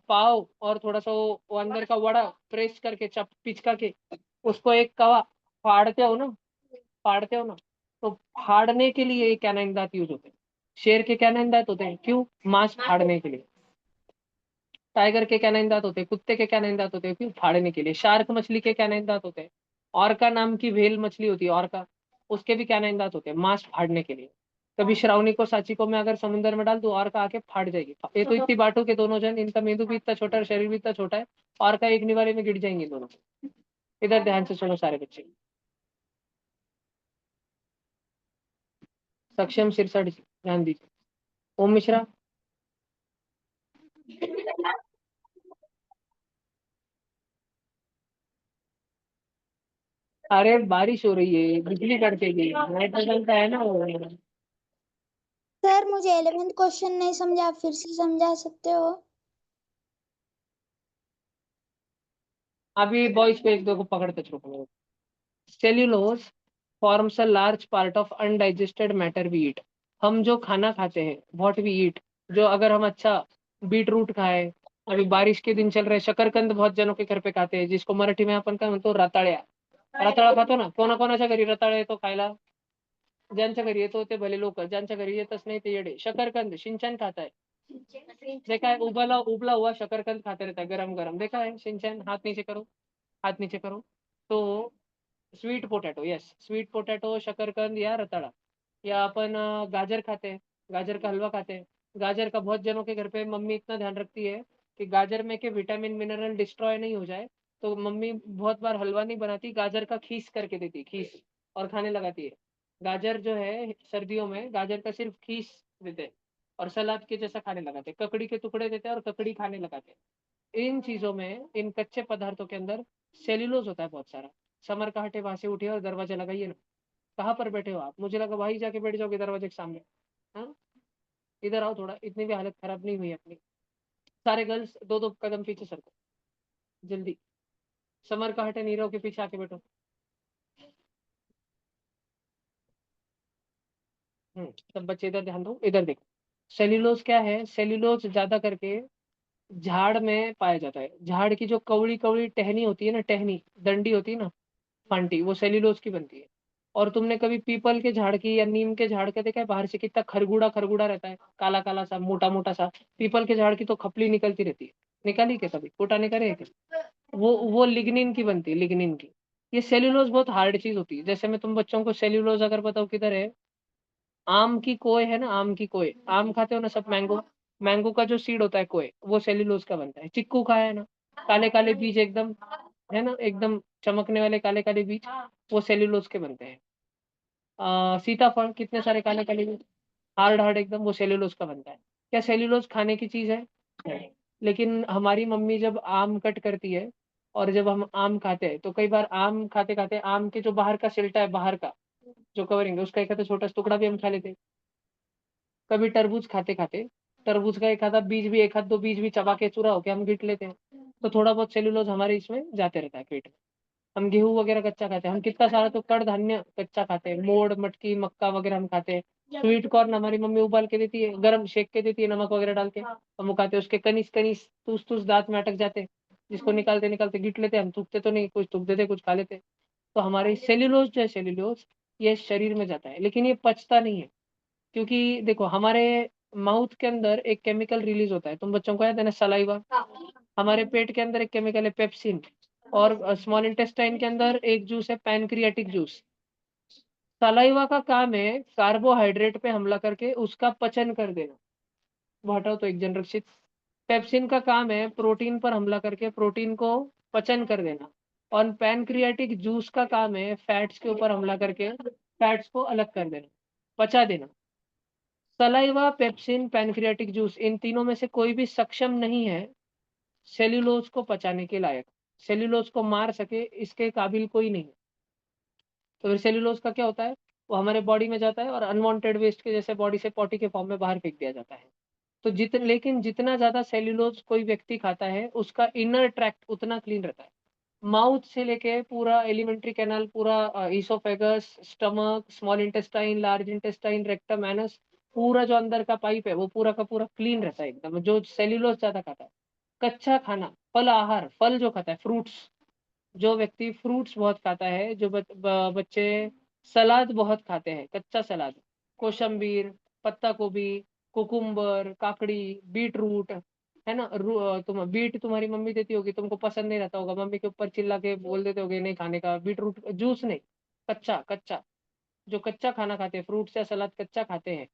पाव और थोड़ा सा वो अंदर का वड़ा प्रेस करके चप पिचका के उसको एक कवा फाड़ते हो ना, फाड़ते हो ना, तो फाड़ने के लिए ये कैनाइन दांत यूज होते हैं। शेर के कैनाइन दांत होते हैं क्यों? मांस फाड़ने के लिए। टाइगर के कैनाइन दांत होते हैं, कुत्ते के कैनाइन दांत होते हैं क्यों? फाड़ने के लिए। शार्क मछली के कैनाइन दांत होते हैं। ऑर्का नाम की व्हेल मछली होती है, ऑर्का, उसके भी कैनाइन दांत होते हैं मांस फाड़ने के लिए। कभी श्रावणी को सांची को मैं अगर समुद्र में डाल दूं, ऑर्का आके फाड़ जाएगी। ये तो इतनी बाटू के दोनों जन, इनका मेंदू भी इतना छोटा है, शरीर भी इतना छोटा है, ऑर्का एक निवाले में गिर जाएंगे दोनों। इधर ध्यान से सुनो सारे बच्चे। सक्षम सिरसठ जी, ध्यान दीजिए। ओम मिश्रा। अरे बारिश हो रही है, बिजली कड़केगी, नाइट्रोजन का है ना वो। सर मुझे 11th क्वेश्चन नहीं समझा, आप फिर से समझा सकते हो? अभी बॉयज को एक दो को पकड़ते छोड़ो। Cellulose forms a large part of undigested matter we eat. हम जो खाना खाते हैं, व्हाट वी ईट, जो अगर हम अच्छा बीट रूट खाए, अभी बारिश के दिन चल रहे, शकरकंद बहुत जनों के घर पे खाते हैं, जिसको मराठी में आपण काय म्हणतो रताळ्या। रताळा खातो ना, कोणाकोणाच्या घरी रताळा येतो खायला? ज्यांच्या घरी येतो ते भले लोक, ज्यांच्या घरी येतच नाही ते येडे। शकरकंद सिंचन खाता है, देखा है? उबला उबला हुआ शकरकंद खाते रहता है गरम गरम, देखा है सिंचन? हाथ नीचे करो, हाथ नीचे करो। तो sweet potato, yes, sweet potato, शकरकंद या रताड़ा, या अपन गाजर खाते हैं, गाजर का हलवा खाते हैं। गाजर का बहुत जनों के घर पे मम्मी इतना ध्यान रखती है कि गाजर में के विटामिन मिनरल डिस्ट्रॉय नहीं हो जाए, तो मम्मी बहुत बार हलवा नहीं बनाती, गाजर का खीस करके देती, खीस, और खाने लगाती है। गाजर जो है सर्दियों में गाजर का सिर्फ खीस देते हैं और सलाद के जैसा खाने लगाते हैं, ककड़ी के टुकड़े देते हैं और ककड़ी खाने लगाते हैं। इन चीजों में, इन कच्चे पदार्थों के अंदर सेल्यूलोज होता है बहुत सारा। समर कहाटे वहां से उठिए और दरवाजा लगाइए ना। कहाँ पर बैठे हो आप? मुझे लगा वहीं जाके बैठ जाओगे दरवाजे के सामने। हाँ, इधर आओ थोड़ा, इतनी भी हालत खराब नहीं हुई अपनी। सारे गर्ल्स दो दो कदम पीछे सरको, जल्दी। समर कहाटे नीरव के पीछे आके बैठो। सब बच्चे इधर ध्यान दो, इधर देखो। सेल्यूलोज क्या है? सेल्यूलोज ज्यादा करके झाड़ में पाया जाता है। झाड़ की जो कवड़ी कवड़ी टहनी होती है ना, टहनी डंडी होती है ना, फांटी, वो सेल्यूलोज की बनती है। और तुमने कभी पीपल के झाड़ की या नीम के झाड़ का देखा है? बाहर से कितना खरगुड़ा खरगुड़ा रहता है, काला काला सा, मोटा मोटा सा। पीपल के झाड़ की तो खपली निकलती रहती है। निकाली क्या कभी? कोटा निकाले है क्या? वो लिग्निन की बनती है, लिग्निन की। ये सेल्यूलोज बहुत हार्ड चीज होती है। जैसे मैं तुम बच्चों को सेल्यूलोज अगर बताऊँ किधर है, आम की कोय है ना, आम की कोय, आम खाते हो ना सब, मैंगो, मैंगो का जो सीड होता है कोय, वो सेल्यूलोज का बनता है। चिक्कू खाया है ना, काले काले बीज एकदम, है ना, एकदम चमकने वाले काले काले बीज, वो सेल्यूलोज के बनते हैं। सीताफल, कितने सारे काले काले बीज, हार्ड हार्ड एकदम, वो सेल्यूलोज का बनता है। क्या सेल्यूलोज खाने की चीज है? नहीं। लेकिन हमारी मम्मी जब आम कट करती है और जब हम आम खाते हैं, तो कई बार आम खाते खाते आम के जो बाहर का छिलटा है, बाहर का जो कवरिंग है, उसका एक आधा छोटा सा टुकड़ा भी हम खा लेते हैं। कभी तरबूज खाते खाते तरबूज का एक आधा बीज भी, एक आध दो बीज भी चबा के चूरा होके हम गिट लेते हैं। तो थोड़ा बहुत सेल्यूलोज हमारे इसमें जाते रहता है पेट में। हम गेहूं वगैरह कच्चा खाते हैं, हम कितना सारा तो कड़ धान्य कच्चा खाते हैं, मोड़ मटकी मक्का वगैरह हम खाते हैं। स्वीट कॉर्न हमारी मम्मी उबाल के देती है, गरम शेक के देती है नमक वगैरह डाल के, हम वो खाते हैं। उसके कनीस कनीस तूस तूस दांत में अटक जाते हैं, जिसको निकालते निकालते गिट लेते हैं हम। थूकते तो नहीं, कुछ थूक देते, कुछ खा लेते। तो हमारे सेल्यूलोज जो है, सेल्यूलोज, ये शरीर में जाता है, लेकिन ये पचता नहीं है। क्योंकि देखो, हमारे माउथ के अंदर एक केमिकल रिलीज होता है, तुम बच्चों को याद है ना, सलाइवा। हमारे पेट के अंदर एक केमिकल है पेप्सिन। और स्मॉल इंटेस्टाइन के अंदर एक जूस है पैनक्रियाटिक जूस। सलाइवा का काम है कार्बोहाइड्रेट पे हमला करके उसका पचन कर देना, वो हटाओ तो एक जन रक्षित। पेप्सिन का काम है प्रोटीन पर हमला करके प्रोटीन को पचन कर देना। और पैनक्रियाटिक जूस का काम है फैट्स के ऊपर हमला करके फैट्स को अलग कर देना, पचा देना। सलाइवा, पेप्सिन, पैनक्रियाटिक जूस, इन तीनों में से कोई भी सक्षम नहीं है सेल्यूलोज को पचाने के लायक। सेल्यूलोज को मार सके इसके काबिल कोई नहीं। तो फिर सेल्यूलोज का क्या होता है? वो हमारे बॉडी में जाता है और अनवांटेड वेस्ट के जैसे बॉडी से पॉटी के फॉर्म में बाहर फेंक दिया जाता है। तो लेकिन जितना ज्यादा सेल्यूलोज कोई व्यक्ति खाता है, उसका इनर ट्रैक्ट उतना क्लीन रहता है। माउथ से लेके पूरा एलिमेंट्री कैनाल, पूरा oesophagus, stomach, small intestine, large intestine, rectum, anus, पूरा जो अंदर का पाइप है वो पूरा का पूरा क्लीन रहता है एकदम। जो सेल्यूलोज ज्यादा खाता है, कच्चा खाना, फल आहार, फल जो खाता है, फ्रूट्स, जो व्यक्ति फ्रूट्स बहुत खाता है, जो बच्चे सलाद बहुत खाते हैं, कच्चा सलाद, कोशंबीर, पत्ता गोभी, कुकुम्बर, काकड़ी, बीट रूट, है ना, तुम बीट तुम्हारी मम्मी देती होगी, तुमको पसंद नहीं रहता होगा, मम्मी के ऊपर चिल्ला के बोल देते होगे नहीं खाने का, बीट रूट जूस नहीं, कच्चा कच्चा, जो कच्चा खाना खाते हैं, फ्रूट्स या सलाद कच्चा खाते हैं,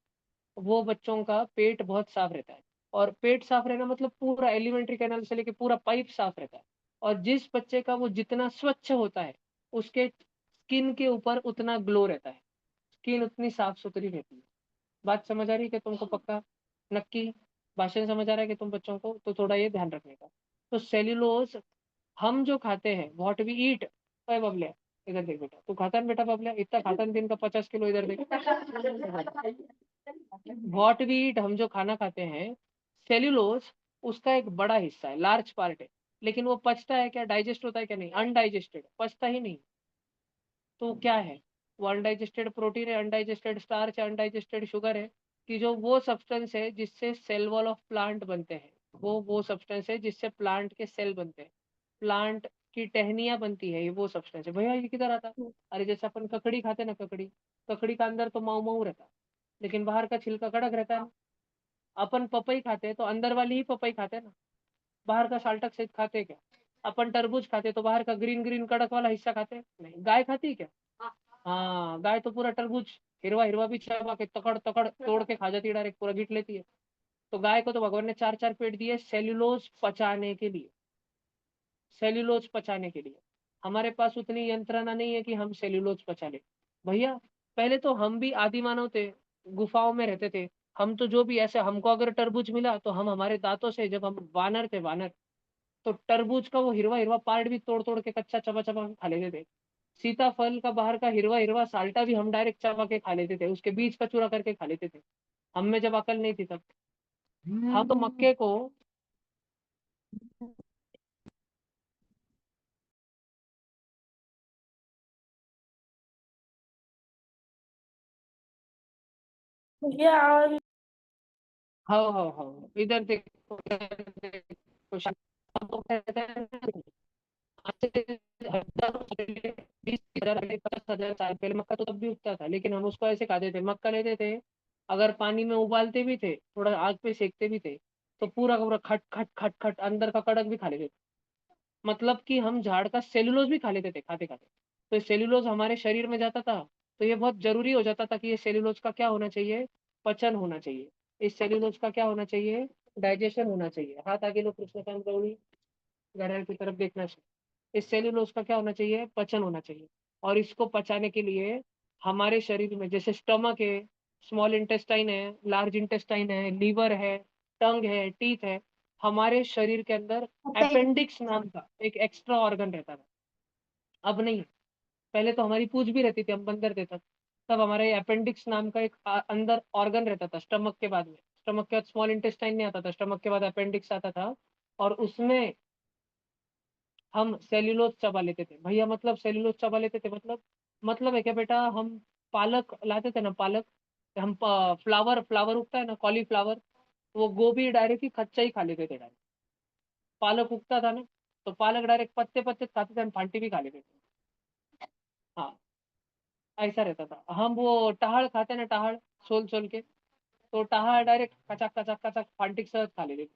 वो बच्चों का पेट बहुत साफ रहता है। और पेट साफ रहना मतलब पूरा एलिमेंट्री कैनाल से लेके पूरा पाइप साफ रहता है। और जिस बच्चे का वो जितना स्वच्छ होता है, उसके स्किन के ऊपर उतना ग्लो रहता है, स्किन उतनी साफ सुथरी रहती है। बात समझ आ रही है कि तुमको? पक्का? नक्की? भाषण समझ आ रहा है कि तुम बच्चों को? तो थोड़ा ये ध्यान रखने का। तो सेल्यूलोज हम जो खाते हैं, व्हाट वी ईट। अरे बबलिया, इधर देख बेटा, तू खाता है बेटा? बबलिया इतना खाता है दिन का 50 किलो, इधर देख। व्हाट वी ईट, हम जो खाना खाते हैं, सेल्यूलोज उसका एक बड़ा हिस्सा है, लार्ज पार्ट है। लेकिन वो पचता है क्या, डाइजेस्ट होता है क्या? नहीं, अनडाइजेस्टेड, पचता ही नहीं। तो क्या है वो? अनडाइजेस्टेड प्रोटीन है, अनडाइजेस्टेड स्टार्च है, अनडाइजेस्टेड शुगर है, कि जो वो सब्सटेंस है जिससे सेल वॉल ऑफ प्लांट बनते हैं, वो सब्सटेंस है जिससे प्लांट के सेल बनते हैं, प्लांट की टहनियां बनती है, ये वो सब्सटेंस है। भैया ये किधर आता? अरे जैसे अपन ककड़ी खाते ना, ककड़ी, ककड़ी का अंदर तो माऊ माऊ रहता है, लेकिन बाहर का छिलका कड़क रहता है ना। अपन पपई खाते हैं तो अंदर वाली ही पपई खाते हैं ना, बाहर का साल्टक सहित खाते हैं क्या? अपन तरबूज खाते हैं तो बाहर का ग्रीन ग्रीन कड़क वाला हिस्सा खाते हैं? नहीं। गाय खाती है क्या? हाँ, गाय तो पूरा तरबूज हिरवा हिरवा भी चबा के तकड़ तकड़ तोड़ के खा जाती है, डायरेक्ट पूरा गिट लेती है। तो गाय को तो भगवान ने चार चार पेट दिए सेल्यूलोज पचाने के लिए, सेल्यूलोज पचाने के लिए। हमारे पास उतनी यंत्रणा नहीं है कि हम सेल्यूलोज पचा ले। भैया पहले तो हम भी आदि मानव थे, गुफाओं में रहते थे। हम तो जो भी ऐसे, हमको अगर तरबूज मिला तो हम हमारे दांतों से, जब हम वानर थे वानर, तो तरबूज का वो हिरवा हिरवा पार्ट भी तोड़ तोड़ के कच्चा चबा चबा के खा लेते थे। सीताफल का बाहर का हिरवा हिरवा साल्टा भी हम डायरेक्ट चबा के खा लेते थे, उसके बीज का चूरा करके खा लेते थे। हम में जब अकल नहीं थी तब। हम तो मक्के को, भैया और हाँ हाँ हाँ, इधर देखो, इधर देखो, हम तो कहते हैं ना, आज से हजारों साल पहले, 20,000 पहले, 50,000 साल पहले मक्का तो तब भी उगता था, लेकिन हम उसको ऐसे खाते थे, मक्का लेते थे, अगर पानी में उबालते भी थे, थोड़ा आग पे सेकते भी थे, तो पूरा का पूरा खट खट खट खट अंदर का कड़क भी खा लेते थे। मतलब कि हम झाड़ का सेलुलोज भी खा लेते थे खाते खाते। तो सेलुलोज हमारे शरीर में जाता था, तो ये बहुत जरूरी हो जाता था कि ये सेलुलोज का क्या होना चाहिए, पचन होना चाहिए। इस सेलुलोज का क्या होना चाहिए, डाइजेशन होना चाहिए। हाथ आगे लो कृष्णकांत गौड़ी, घड़ियाल की तरफ देखना चाहिए। इस सेल्यूलोज का क्या होना चाहिए, पचन होना चाहिए। और इसको पचाने के लिए हमारे शरीर में, जैसे स्टमक है, स्मॉल इंटेस्टाइन है, लार्ज इंटेस्टाइन है, लीवर है, टंग है, टीथ है, हमारे शरीर के अंदर अपेंडिक्स नाम का एक एक्स्ट्रा ऑर्गन रहता था। अब नहीं है। पहले तो हमारी पूंछ भी रहती थी, हम बंद करते तब। तब हमारे अपेंडिक्स नाम का एक अंदर ऑर्गन रहता था, स्टमक के बाद में। स्टमक के बाद स्मॉल इंटेस्टाइन नहीं आता था, स्टमक के बाद अपेंडिक्स आता था। और उसमें हम सेल्यूलोज चबा लेते थे। भैया मतलब सेल्यूलोज चबा लेते थे मतलब है क्या बेटा? हम पालक लाते थे ना, पालक, हम फ्लावर फ्लावर उगता है ना, कॉलीफ्लावर, वो गोभी डायरेक्ट ही कच्चा ही खा लेते थे डायरेक्ट। पालक उगता था ना, तो पालक डायरेक्ट पत्ते पत्ते खाते थे, हम फांटी भी खा लेते थे। हाँ, ऐसा रहता था। हम वो टहाड़ खाते ना, टहाड़ सोल सोल के, तो टहाड़ डायरेक्ट कचक कचक कचक फांटी के साथ खा लेते थे।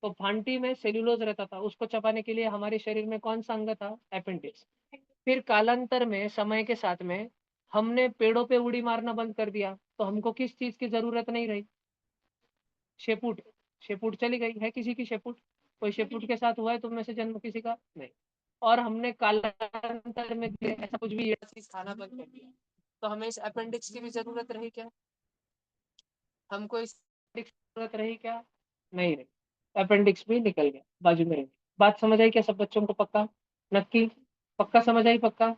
तो फांटी में सेल्यूलोज रहता था, उसको चबाने के लिए हमारे शरीर में कौन सा अंग था, अपेंडिक्स। फिर कालांतर में, समय के साथ में, हमने पेड़ों पे उड़ी मारना बंद कर दिया, तो हमको किस चीज की जरूरत नहीं रही, शेपूट। शेपूट चली गई है, किसी की शेपूट? कोई शेपूट के साथ हुआ है तुम में से जन्म किसी का? नहीं। और हमने कालांतर में ऐसा कुछ भी ये चीज खाना बंद कर दिया, तो हमें इस अपेंडिक्स की भी जरूरत रही क्या? हमको इस appendix की जरूरत रही क्या? नहीं रही। अपेंडिक्स भी निकल गया, बाजू में रही। बात समझ आई क्या सब बच्चों को? पक्का? नक्की? पक्का समझ आई? पक्का?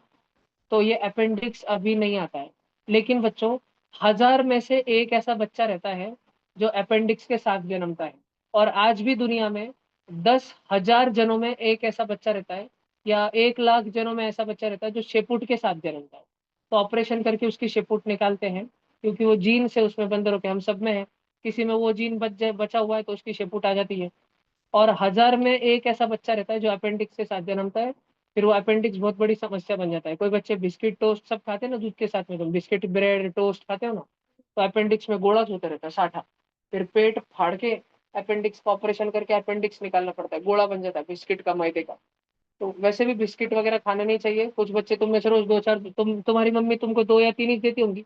तो ये अपेंडिक्स अभी नहीं आता है। लेकिन बच्चों, 1000 में से एक ऐसा बच्चा रहता है जो अपेंडिक्स के साथ जन्मता है। और आज भी दुनिया में 10,000 जनों में एक ऐसा बच्चा रहता है या 1 लाख जनों में ऐसा बच्चा रहता है जो शेपुट के साथ जन्मता है, तो ऑपरेशन करके उसकी शेपुट निकालते हैं, क्योंकि वो जीन से उसमें बंदर होके हम सब में है, किसी में वो जीन बचा हुआ है तो उसकी शेपुट आ जाती है। और 1000 में एक ऐसा बच्चा रहता है जो अपेंडिक्स के साथ जन्मता है, फिर वो अपेंडिक्स बहुत बड़ी समस्या बन जाता है। कोई बच्चे बिस्किट टोस्ट सब खाते हैं ना दूध के साथ में, तुम बिस्किट ब्रेड टोस्ट खाते हो ना, तो अपेंडिक्स में गोला होता रहता है साठा, फिर पेट फाड़ के अपेंडिक्स का ऑपरेशन करके अपेंडिक्स निकालना पड़ता है, गोला बन जाता है बिस्किट का, मैदे का। तो वैसे भी बिस्किट वगैरह खाने नहीं चाहिए। कुछ बच्चे तुम में से रोज 2-4, तुम्हारी मम्मी तुमको 2 या 3 ही देती होंगी,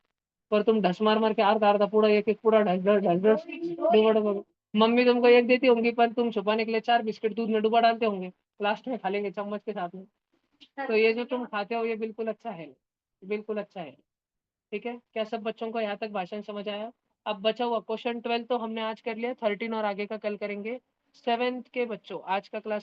पर तुम ढस मार मार के आधा आधा पूरा एक एक पूरा ढस ढस ढस ढस डुबा डुबा मम्मी तुमको एक देती होंगी, पर तुम छुपाने के लिए 4 बिस्किट दूध में डुबा डालते होंगे, लास्ट में खा लेंगे चम्मच के साथ में। तो ये जो तुम खाते हो ये बिल्कुल अच्छा है, बिल्कुल अच्छा है। ठीक है, क्या सब बच्चों को यहाँ तक भाषण समझ आया? अब बचा हुआ क्वेश्चन 12 तो हमने आज कर लिया, 13 और आगे का कल करेंगे। 7th के बच्चों आज का क्लास